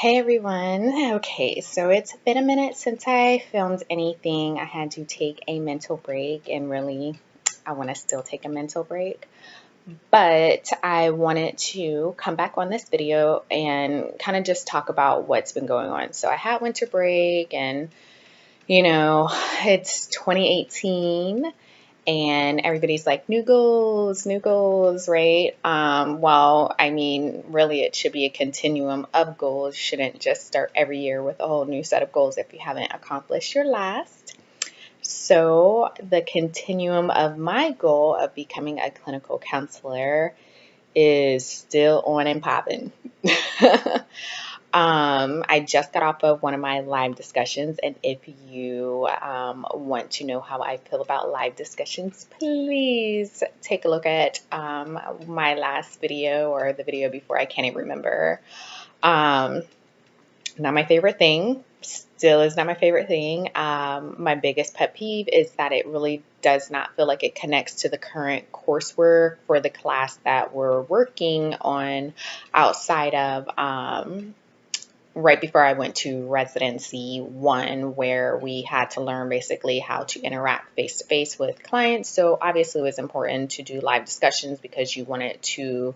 Hey everyone. Okay, so it's been a minute since I filmed anything. I had to take a mental break, and really, I want to still take a mental break. But I wanted to come back on this video and kind of just talk about what's been going on. So I had winter break, and it's 2018 and everybody's like new goals, right? Well, I mean, really, it should be a continuum of goals. You shouldn't just start every year with a whole new set of goals if you haven't accomplished your last. So, the continuum of my goal of becoming a clinical counselor is still on and popping. I just got off of one of my live discussions, and if you want to know how I feel about live discussions, please take a look at my last video or the video before. I can't even remember. Not my favorite thing. Still is not my favorite thing. My biggest pet peeve is that it really does not feel like it connects to the current coursework for the class that we're working on outside of right before I went to residency one, where we had to learn basically how to interact face to face with clients. So obviously it was important to do live discussions because you wanted to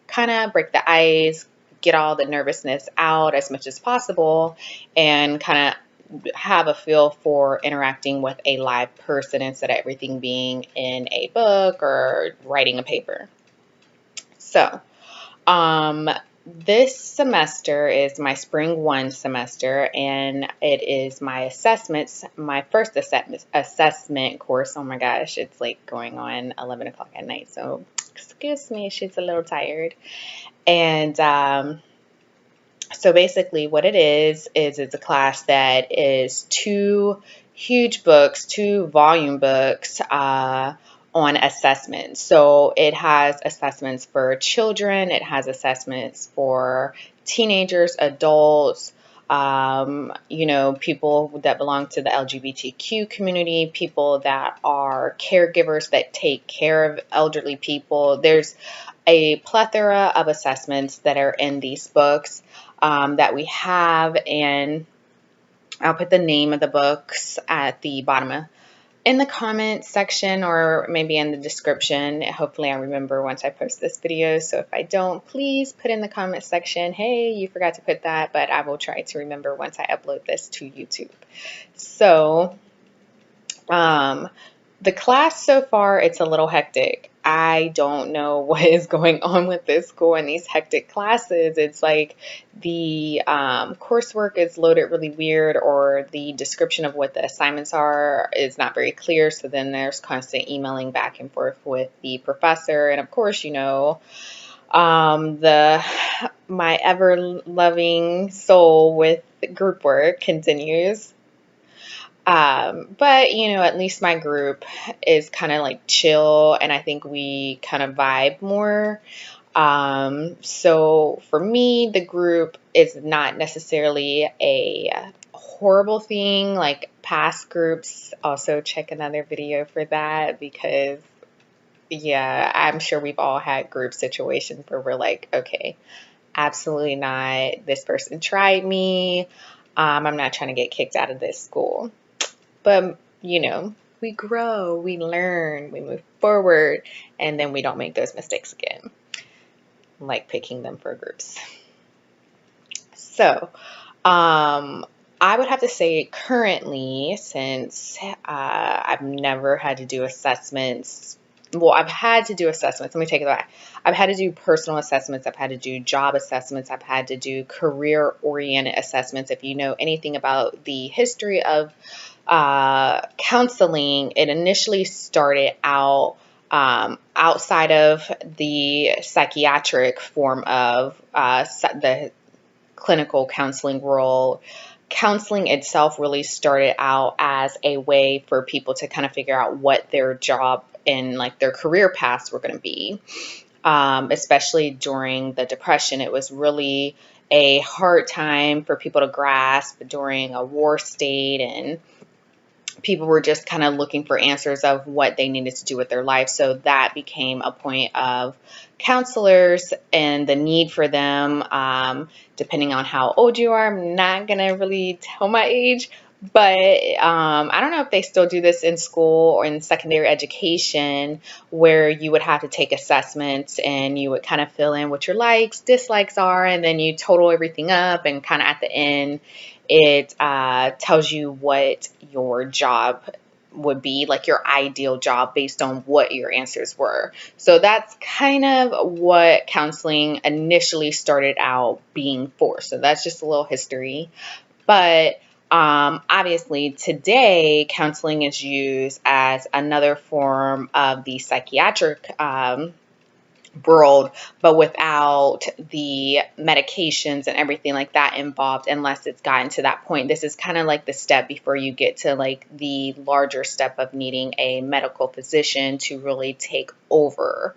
kind of break the ice, get all the nervousness out as much as possible, and kind of have a feel for interacting with a live person instead of everything being in a book or writing a paper. So, this semester is my spring one semester, and it is my assessments, my first assessment course. Oh my gosh, it's like going on 11 o'clock at night. So excuse me, she's a little tired. And so basically what it is it's a class that is two huge books, two volume books, on assessments. So it has assessments for children, it has assessments for teenagers, adults, people that belong to the LGBTQ community, people that are caregivers that take care of elderly people. There's a plethora of assessments that are in these books that we have, and I'll put the name of the books at the bottom in the comment section, or maybe in the description. Hopefully I remember once I post this video. So if I don't, please put in the comment section, hey, you forgot to put that, but I will try to remember once I upload this to YouTube. So the class so far, it's a little hectic. I don't know what is going on with this school and these hectic classes. It's like the coursework is loaded really weird, or the description of what the assignments are is not very clear. So then there's constant emailing back and forth with the professor. And of course, my ever loving soul with group work continues. But at least my group is kind of like chill, and I think we kind of vibe more. So for me, the group is not necessarily a horrible thing. Like past groups, also check another video for that, because yeah, I'm sure we've all had group situations where we're like, okay, absolutely not. This person tried me. I'm not trying to get kicked out of this school. But, we grow, we learn, we move forward, and then we don't make those mistakes again, like picking them for groups. So, I would have to say currently, since I've never had to do assessments. Well, I've had to do assessments. Let me take it back. I've had to do personal assessments. I've had to do job assessments. I've had to do career-oriented assessments. If you know anything about the history of counseling, it initially started out outside of the psychiatric form of the clinical counseling role. Counseling itself really started out as a way for people to kind of figure out what their job and like their career paths were going to be. Especially during the Depression, it was really a hard time for people to grasp during a war state, and people were just kind of looking for answers of what they needed to do with their life. So that became a point of counselors and the need for them, depending on how old you are. I'm not going to really tell my age, but I don't know if they still do this in school or in secondary education, where you would have to take assessments and you would kind of fill in what your likes, dislikes are, and then you total everything up, and kind of at the end, it tells you what your job would be, like your ideal job based on what your answers were. So that's kind of what counseling initially started out being for. So that's just a little history. But obviously today, counseling is used as another form of the psychiatric world, but without the medications and everything like that involved, unless it's gotten to that point. This is kind of like the step before you get to like the larger step of needing a medical physician to really take over.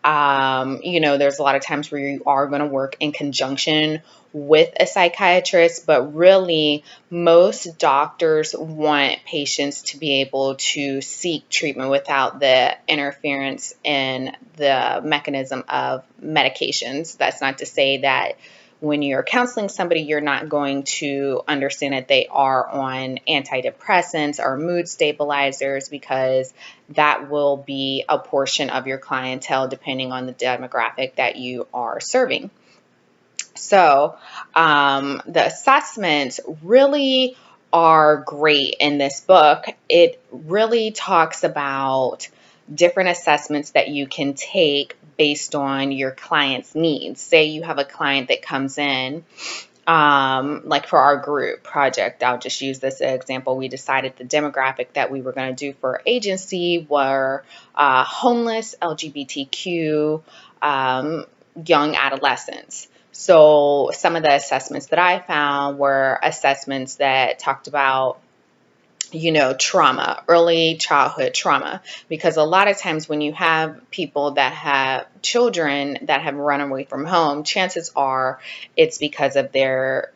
There's a lot of times where you are going to work in conjunction with a psychiatrist, but really most doctors want patients to be able to seek treatment without the interference in the mechanism of medications. That's not to say that when you're counseling somebody, you're not going to understand that they are on antidepressants or mood stabilizers, because that will be a portion of your clientele depending on the demographic that you are serving. So the assessments really are great in this book. It really talks about different assessments that you can take based on your client's needs. Say you have a client that comes in, like for our group project, I'll just use this example. We decided the demographic that we were going to do for our agency were homeless, LGBTQ, young adolescents. So some of the assessments that I found were assessments that talked about, trauma, early childhood trauma, because a lot of times when you have people that have children that have run away from home, chances are it's because of their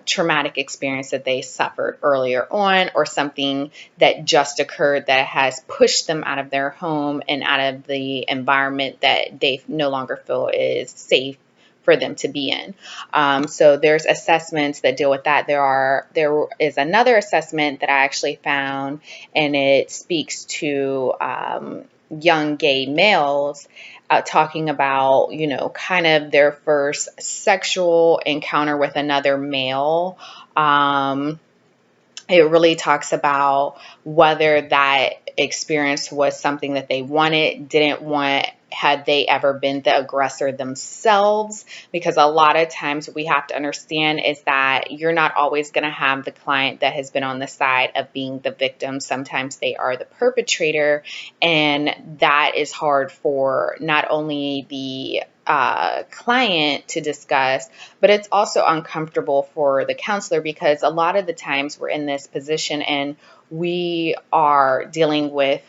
traumatic experience that they suffered earlier on, or something that just occurred that has pushed them out of their home and out of the environment that they no longer feel is safe for them to be in. So there's assessments that deal with that. There is another assessment that I actually found, and it speaks to young gay males, talking about, kind of their first sexual encounter with another male. It really talks about whether that experience was something that they wanted, didn't want, had they ever been the aggressor themselves, because a lot of times what we have to understand is that you're not always going to have the client that has been on the side of being the victim. Sometimes they are the perpetrator, and that is hard for not only the client to discuss, but it's also uncomfortable for the counselor, because a lot of the times we're in this position and we are dealing with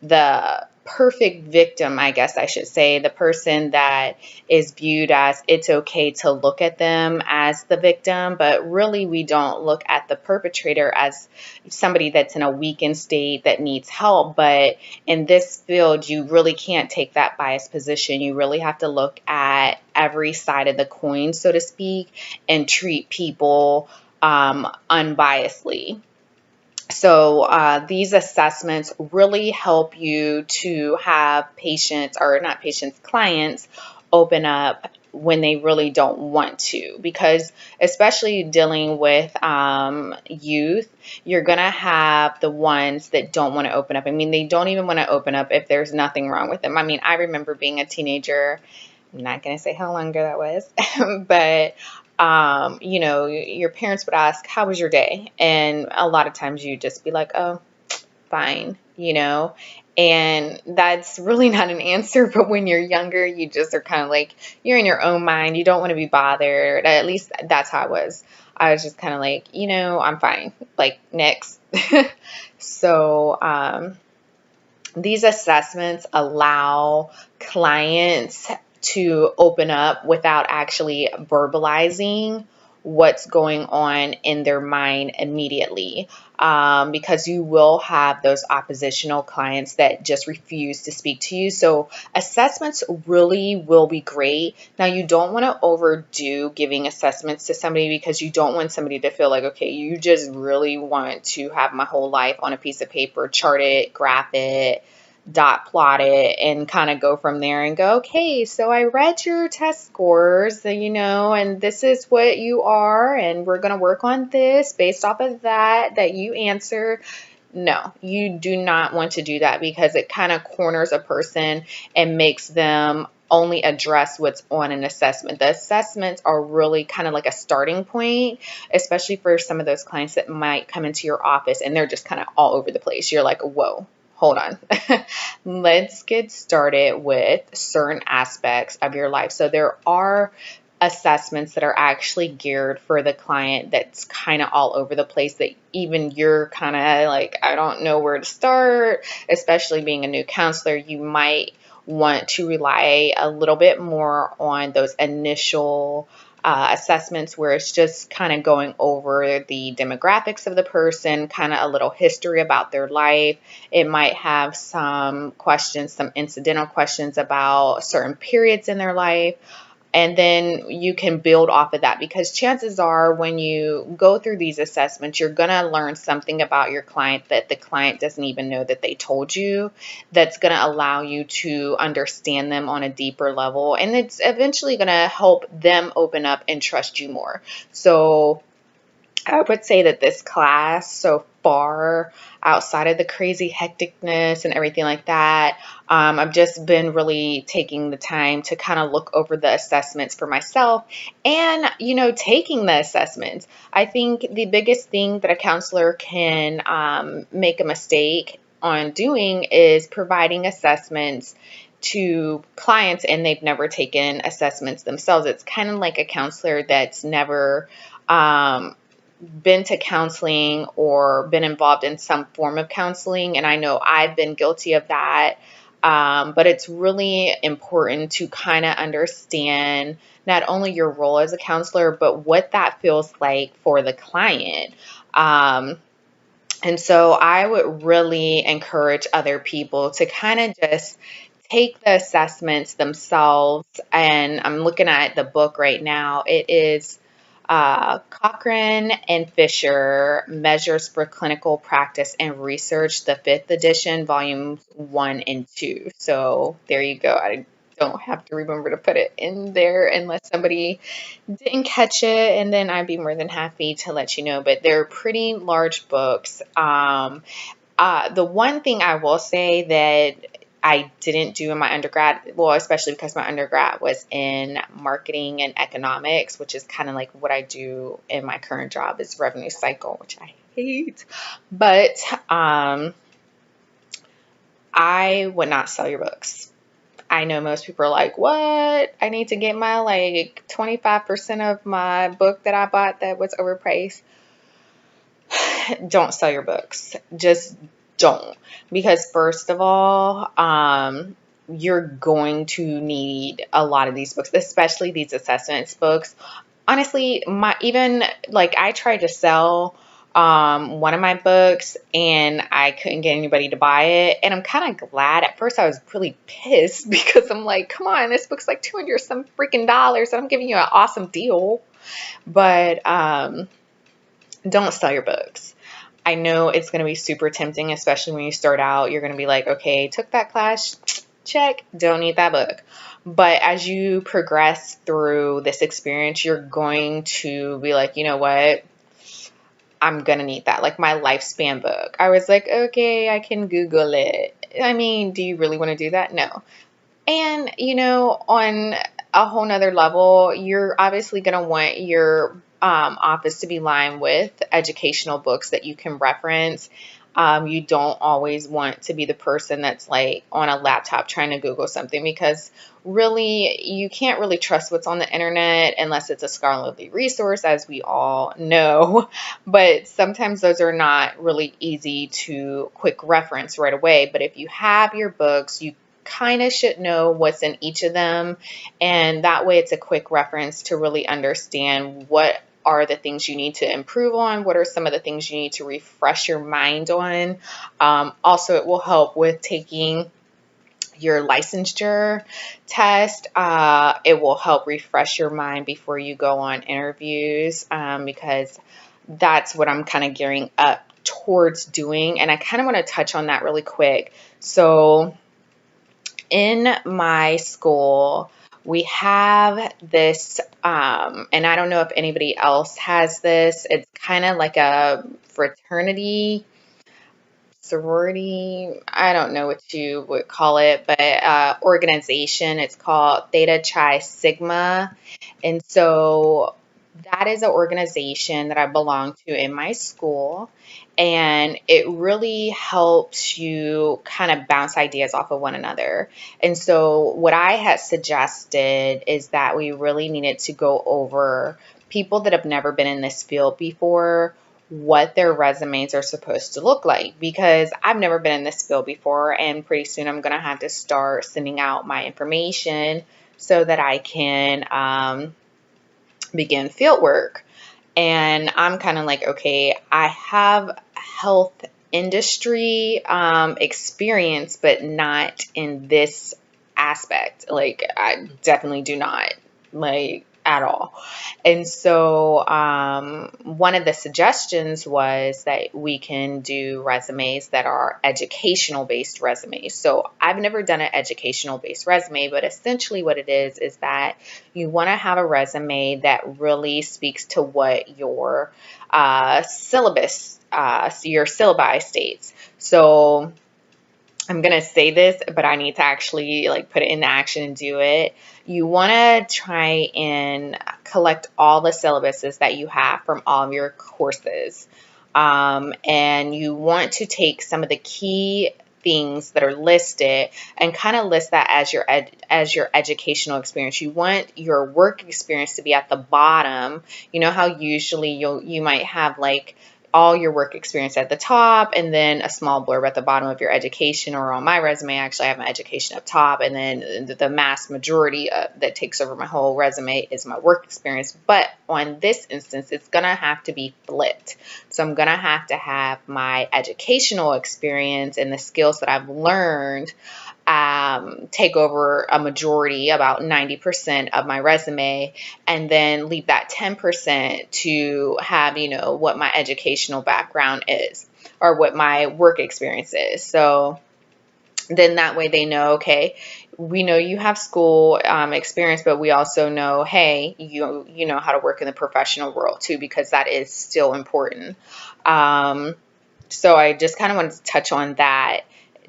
the perfect victim, I guess I should say, the person that is viewed as it's okay to look at them as the victim, but really we don't look at the perpetrator as somebody that's in a weakened state that needs help. But in this field, you really can't take that biased position. You really have to look at every side of the coin, so to speak, and treat people unbiasedly. So these assessments really help you to have patients, or not patients, clients, open up when they really don't want to, because especially dealing with youth, you're going to have the ones that don't want to open up. I mean, they don't even want to open up if there's nothing wrong with them. I mean, I remember being a teenager. I'm not going to say how long ago that was, but your parents would ask, how was your day? And a lot of times you just be like, oh, fine, and that's really not an answer. But when you're younger, you just are kind of like, you're in your own mind. You don't want to be bothered. At least that's how I was. I was just kind of like, I'm fine. Like, next. So, these assessments allow clients to open up without actually verbalizing what's going on in their mind immediately, because you will have those oppositional clients that just refuse to speak to you. So assessments really will be great. Now, you don't want to overdo giving assessments to somebody, because you don't want somebody to feel like, okay, you just really want to have my whole life on a piece of paper, chart it, graph it, dot plot it, and kind of go from there and go, okay, so I read your test scores, and this is what you are, and we're going to work on this based off of that you answer. No, you do not want to do that, because it kind of corners a person and makes them only address what's on an assessment. The assessments are really kind of like a starting point, especially for some of those clients that might come into your office and they're just kind of all over the place. You're like, whoa, hold on. Let's get started with certain aspects of your life. So there are assessments that are actually geared for the client that's kind of all over the place, that even you're kind of like, I don't know where to start. Especially being a new counselor, you might want to rely a little bit more on those initial assessments, where it's just kind of going over the demographics of the person, kind of a little history about their life. It might have some questions, some incidental questions about certain periods in their life. And then you can build off of that, because chances are when you go through these assessments, you're going to learn something about your client that the client doesn't even know that they told you, that's going to allow you to understand them on a deeper level. And it's eventually going to help them open up and trust you more. So I would say that this class so far, outside of the crazy hecticness and everything like that, I've just been really taking the time to kind of look over the assessments for myself, and, taking the assessments. I think the biggest thing that a counselor can make a mistake on doing is providing assessments to clients and they've never taken assessments themselves. It's kind of like a counselor that's never been to counseling or been involved in some form of counseling. And I know I've been guilty of that. But it's really important to kind of understand not only your role as a counselor, but what that feels like for the client. And so I would really encourage other people to kind of just take the assessments themselves. And I'm looking at the book right now. It is Corcoran and Fischer, Measures for Clinical Practice and Research, the 5th edition, volumes 1 and 2. So there you go. I don't have to remember to put it in there unless somebody didn't catch it, and then I'd be more than happy to let you know. But they're pretty large books. The one thing I will say that I didn't do in my undergrad, well, especially because my undergrad was in marketing and economics, which is kind of like what I do in my current job, is revenue cycle, which I hate. But I would not sell your books. I know most people are like, what? I need to get my 25% of my book that I bought that was overpriced. Don't sell your books. Just don't. Because first of all, you're going to need a lot of these books, especially these assessments books. Honestly, I tried to sell one of my books and I couldn't get anybody to buy it. And I'm kind of glad. At first I was really pissed because I'm like, come on, this book's like 200 some freaking dollars and I'm giving you an awesome deal. But don't sell your books. I know it's going to be super tempting, especially when you start out. You're going to be like, okay, took that class, check, don't need that book. But as you progress through this experience, you're going to be like, you know what? I'm going to need that. Like my lifespan book. I was like, okay, I can Google it. I mean, do you really want to do that? No. And, on a whole nother level, you're obviously going to want your office to be lined with educational books that you can reference. You don't always want to be the person that's like on a laptop trying to Google something, because really you can't really trust what's on the internet unless it's a scholarly resource, as we all know. But sometimes those are not really easy to quick reference right away. But if you have your books, you kind of should know what's in each of them. And that way it's a quick reference to really understand what are the things you need to improve on? What are some of the things you need to refresh your mind on? Also, it will help with taking your licensure test. It will help refresh your mind before you go on interviews, because that's what I'm kind of gearing up towards doing. And I kind of want to touch on that really quick. So in my school, we have this, and I don't know if anybody else has this. It's kind of like a fraternity, sorority, I don't know what you would call it, but organization. It's called Theta Chi Sigma. And so that is an organization that I belong to in my school. And it really helps you kind of bounce ideas off of one another. And so what I had suggested is that we really needed to go over people that have never been in this field before, what their resumes are supposed to look like, because I've never been in this field before, and pretty soon I'm going to have to start sending out my information so that I can begin field work. And I'm kind of like, okay, I have health industry experience, but not in this aspect. Like, I definitely do not, like, at all. And so one of the suggestions was that we can do resumes that are educational based resumes. So I've never done an educational based resume, but essentially what it is that you want to have a resume that really speaks to what your syllabus, your syllabi states. So I'm going to say this, but I need to actually like put it into action and do it. You want to try and collect all the syllabuses that you have from all of your courses. And you want to take some of the key things that are listed and kind of list that as your educational experience. You want your work experience to be at the bottom. You know how usually you might have like all your work experience at the top and then a small blurb at the bottom of your education, or on my resume, actually I have my education up top, and then the mass majority that takes over my whole resume is my work experience. But on this instance, it's going to have to be flipped. So I'm going to have my educational experience and the skills that I've learned take over a majority, about 90% of my resume, and then leave that 10% to have, what my educational background is or what my work experience is. So then that way they know, okay, we know you have school experience, but we also know, hey, you know how to work in the professional world too, because that is still important. So I just kind of wanted to touch on that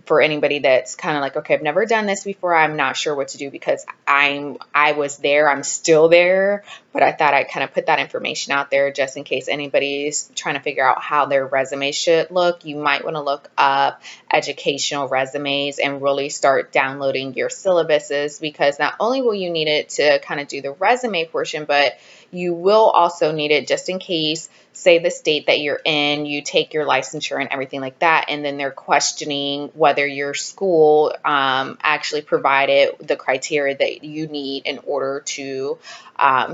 for anybody that's kind of like, okay, I've never done this before. I'm not sure what to do, because I was there, I'm still there, but I thought I'd kind of put that information out there just in case anybody's trying to figure out how their resume should look. You might want to look up educational resumes and really start downloading your syllabuses, because not only will you need it to kind of do the resume portion, but you will also need it just in case, say the state that you're in, you take your licensure and everything like that, and then they're questioning whether your school actually provided the criteria that you need in order to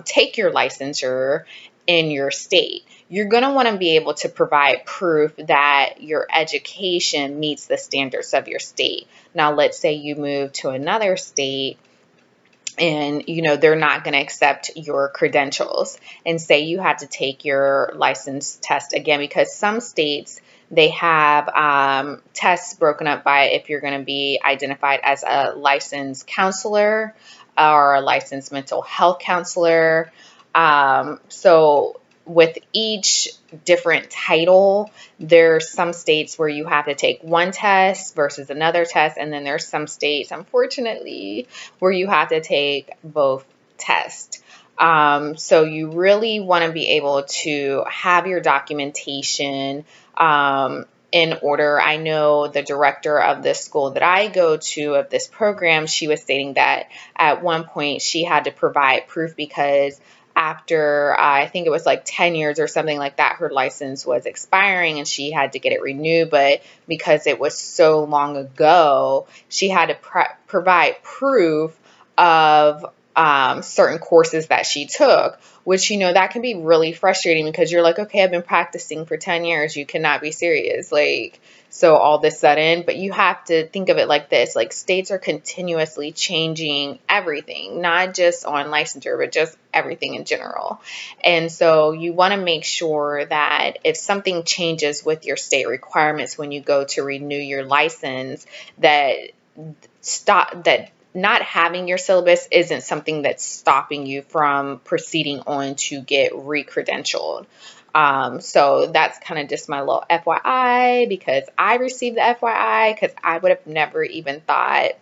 take your licensure in your state. You're going to want to be able to provide proof that your education meets the standards of your state. Now, let's say you move to another state and they're not going to accept your credentials, and say you had to take your license test again, because some states, they have tests broken up by if you're going to be identified as a licensed counselor or a licensed mental health counselor. So with each different title, there's some states where you have to take one test versus another test, and then there's some states, unfortunately, where you have to take both tests. So you really want to be able to have your documentation in order. I know the director of this school that I go to of this program, she was stating that at one point she had to provide proof, because after I think it was like 10 years or something like that, her license was expiring and she had to get it renewed. But because it was so long ago, she had to provide proof of certain courses that she took, which, that can be really frustrating because you're like, okay, I've been practicing for 10 years. You cannot be serious. Like, so all of a sudden, but you have to think of it like this, like states are continuously changing everything, not just on licensure, but just everything in general. And so you want to make sure that if something changes with your state requirements when you go to renew your license, that not having your syllabus isn't something that's stopping you from proceeding on to get re-credentialed. So that's kind of just my little FYI, because I received the FYI because I would have never even thought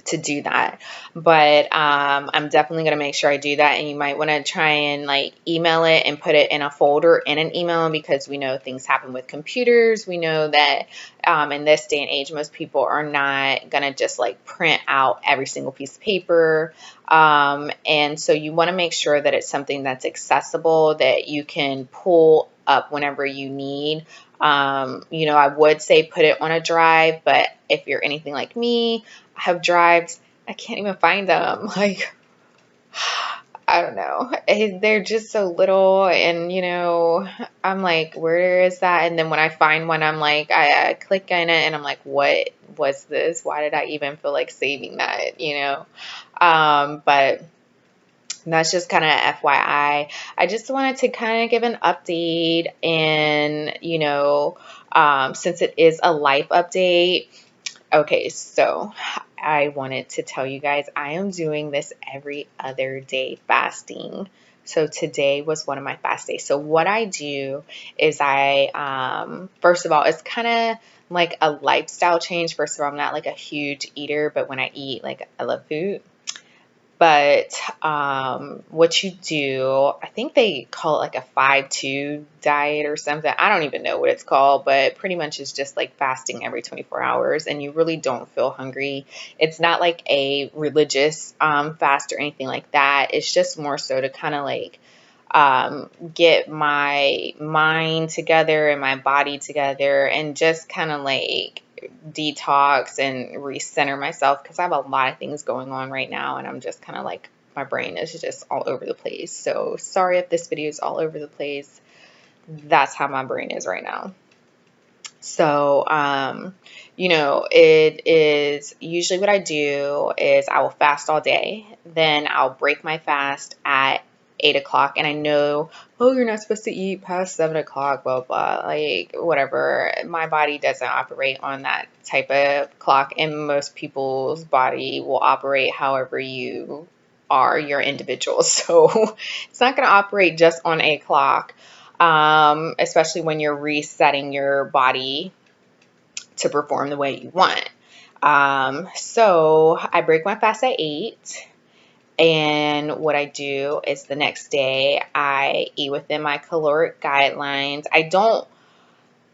to do that. But I'm definitely going to make sure I do that. And you might want to try and like email it and put it in a folder in an email, because we know things happen with computers. We know that in this day and age, most people are not going to just like print out every single piece of paper. And so you want to make sure that it's something that's accessible, that you can pull up whenever you need. I would say put it on a drive, but if you're anything like me, I have drives, I can't even find them. Like, I don't know. They're just so little, and I'm like, where is that? And then when I find one, I'm like, I click in it, and I'm like, what was this? Why did I even feel like saving that? But that's just kind of FYI. I just wanted to kind of give an update, and since it is a life update. Okay, so I wanted to tell you guys I am doing this every other day fasting. So today was one of my fast days. So what I do is first of all, it's kind of like a lifestyle change. First of all, I'm not like a huge eater, but when I eat, like, I love food. But what you do, I think they call it like a 5-2 diet or something. I don't even know what it's called, but pretty much it's just like fasting every 24 hours, and you really don't feel hungry. It's not like a religious fast or anything like that. It's just more so to kind of like get my mind together and my body together, and just kind of like detox and recenter myself, because I have a lot of things going on right now, and I'm just kind of like, my brain is just all over the place. So sorry if this video is all over the place. That's how my brain is right now. So, it is usually what I do is I will fast all day. Then I'll break my fast at 8 o'clock. And I know, oh, you're not supposed to eat past 7 o'clock, blah, blah, like whatever. My body doesn't operate on that type of clock. And most people's body will operate however you are, your individual. So it's not going to operate just on 8 o'clock. Especially when you're resetting your body to perform the way you want. So I break my fast at 8. And what I do is the next day I eat within my caloric guidelines. I don't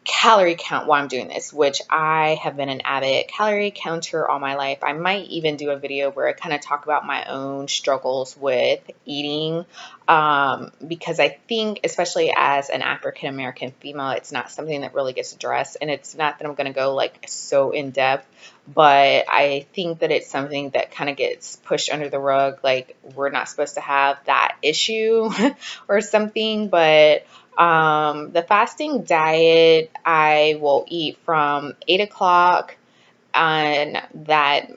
calorie count while I'm doing this, which I have been an avid calorie counter all my life. I might even do a video where I kind of talk about my own struggles with eating, because I think, especially as an African American female, it's not something that really gets addressed. And it's not that I'm going to go like so in depth, but I think that it's something that kind of gets pushed under the rug, like we're not supposed to have that issue or something. But the fasting diet, I will eat from 8 o'clock on that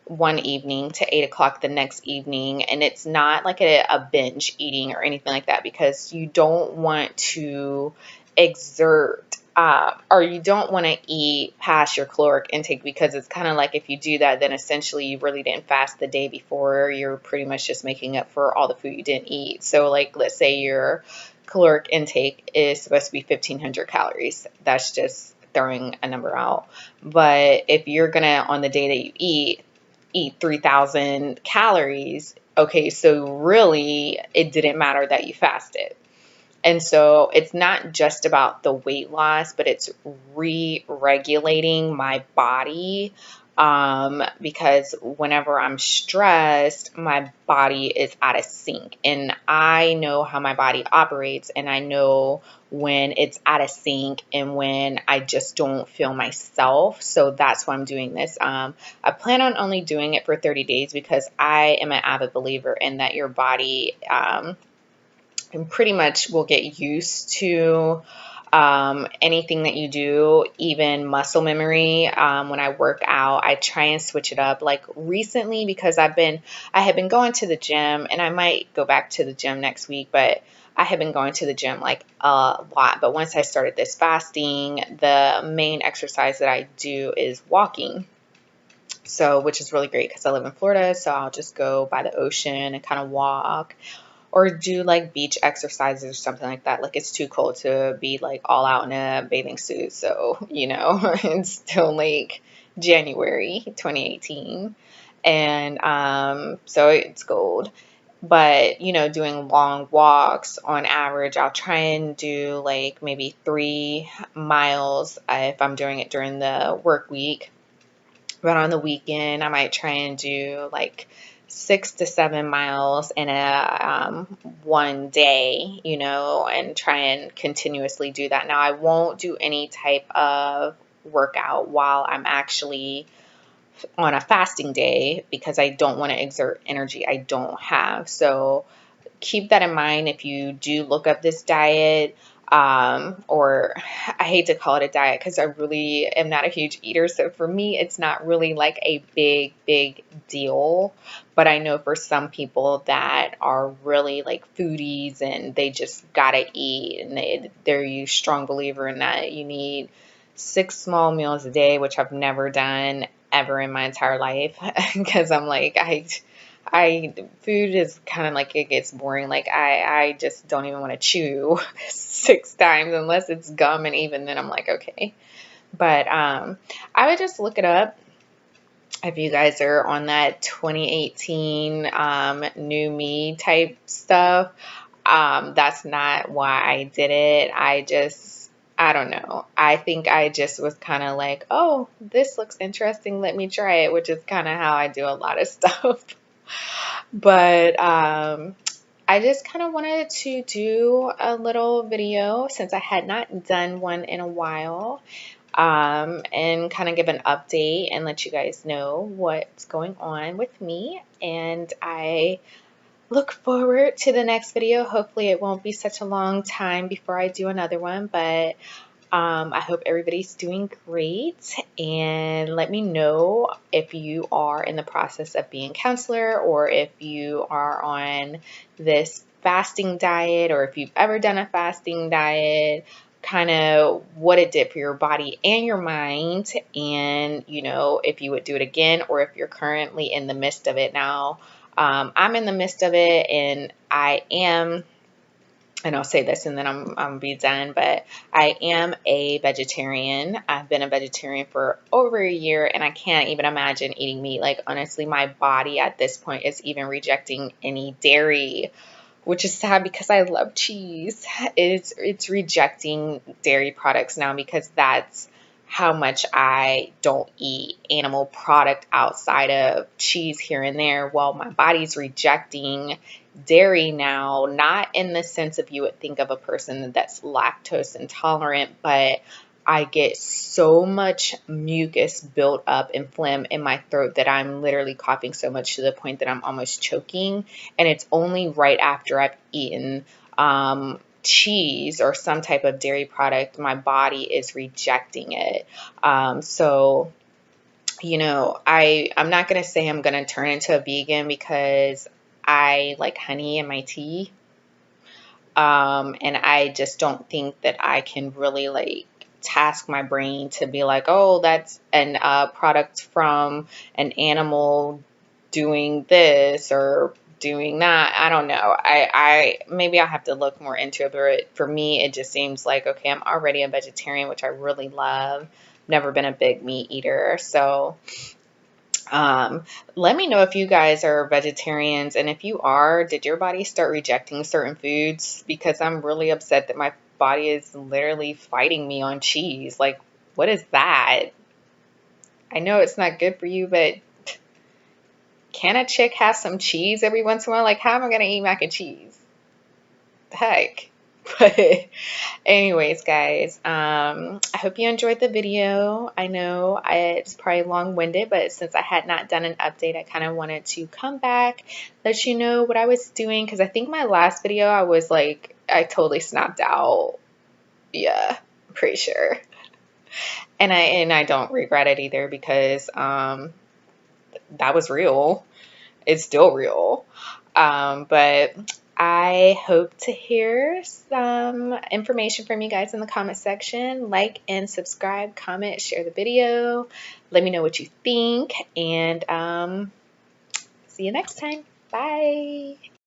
one evening to 8 o'clock the next evening. And it's not like a binge eating or anything like that, because you don't want to exert or you don't want to eat past your caloric intake, because it's kind of like if you do that, then essentially you really didn't fast the day before. You're pretty much just making up for all the food you didn't eat. So like, let's say your caloric intake is supposed to be 1,500 calories. That's just throwing a number out. But if you're gonna, on the day that you eat 3,000 calories, okay, so really it didn't matter that you fasted. And so it's not just about the weight loss, but it's re-regulating my body because whenever I'm stressed, my body is out of sync. And I know how my body operates, and I know when it's out of sync and when I just don't feel myself. So that's why I'm doing this. I plan on only doing it for 30 days because I am an avid believer in that your body and pretty much will get used to anything that you do, even muscle memory. When I work out, I try and switch it up. Like recently, because I have been going to the gym, and I might go back to the gym next week, but I have been going to the gym like a lot. But once I started this fasting, the main exercise that I do is walking. So, which is really great because I live in Florida, so I'll just go by the ocean and kind of walk or do like beach exercises or something like that. Like it's too cold to be like all out in a bathing suit. So, it's still like January 2018. And so it's cold. But, doing long walks on average, I'll try and do like maybe 3 miles if I'm doing it during the work week. But on the weekend, I might try and do like 6 to 7 miles in a one day, and try and continuously do that. Now, I won't do any type of workout while I'm actually on a fasting day because I don't want to exert energy I don't have. So keep that in mind if you do look up this diet. Or I hate to call it a diet because I really am not a huge eater. So for me, it's not really like a big deal. But I know for some people that are really like foodies and they just gotta eat, and they're a strong believer in that you need 6 small meals a day, which I've never done ever in my entire life because I'm like, food is kind of like it gets boring. Like I just don't even want to chew 6 times unless it's gum, and even then I'm like, okay. But I would just look it up if you guys are on that 2018 new me type stuff. That's not why I did it. I don't know. I think I just was kind of like, oh, this looks interesting. Let me try it, which is kind of how I do a lot of stuff. But I just kind of wanted to do a little video since I had not done one in a while, and kind of give an update and let you guys know what's going on with me. And I look forward to the next video. Hopefully it won't be such a long time before I do another one, but I hope everybody's doing great, and let me know if you are in the process of being a counselor, or if you are on this fasting diet, or if you've ever done a fasting diet, kind of what it did for your body and your mind, and if you would do it again, or if you're currently in the midst of it now. I'm in the midst of it, and I'll say this and then I'm be done, but I am a vegetarian. I've been a vegetarian for over a year, and I can't even imagine eating meat. Like, honestly, my body at this point is even rejecting any dairy, which is sad because I love cheese. It's rejecting dairy products now because that's how much I don't eat animal product outside of cheese here and there. Well, my body's rejecting dairy now, not in the sense of you would think of a person that's lactose intolerant, but I get so much mucus built up and phlegm in my throat that I'm literally coughing so much to the point that I'm almost choking. And it's only right after I've eaten cheese or some type of dairy product, my body is rejecting it. So, I'm not going to say I'm going to turn into a vegan because I like honey in my tea. And I just don't think that I can really like task my brain to be like, oh, that's an product from an animal doing this or doing that. I don't know. I maybe I'll have to look more into it, but for me, it just seems like, okay, I'm already a vegetarian, which I really love. Never been a big meat eater. So let me know if you guys are vegetarians, and if you are, did your body start rejecting certain foods? Because I'm really upset that my body is literally fighting me on cheese. Like, what is that? I know it's not good for you, but can a chick have some cheese every once in a while? Like, how am I going to eat mac and cheese? The heck? But anyways, guys, I hope you enjoyed the video. I know it's probably long-winded, but since I had not done an update, I kind of wanted to come back, let you know what I was doing, because I think my last video, I was like, I totally snapped out. Yeah, I'm pretty sure. And I don't regret it either, because that was real. It's still real. But I hope to hear some information from you guys in the comment section. Like and subscribe, comment, share the video. Let me know what you think, and see you next time. Bye.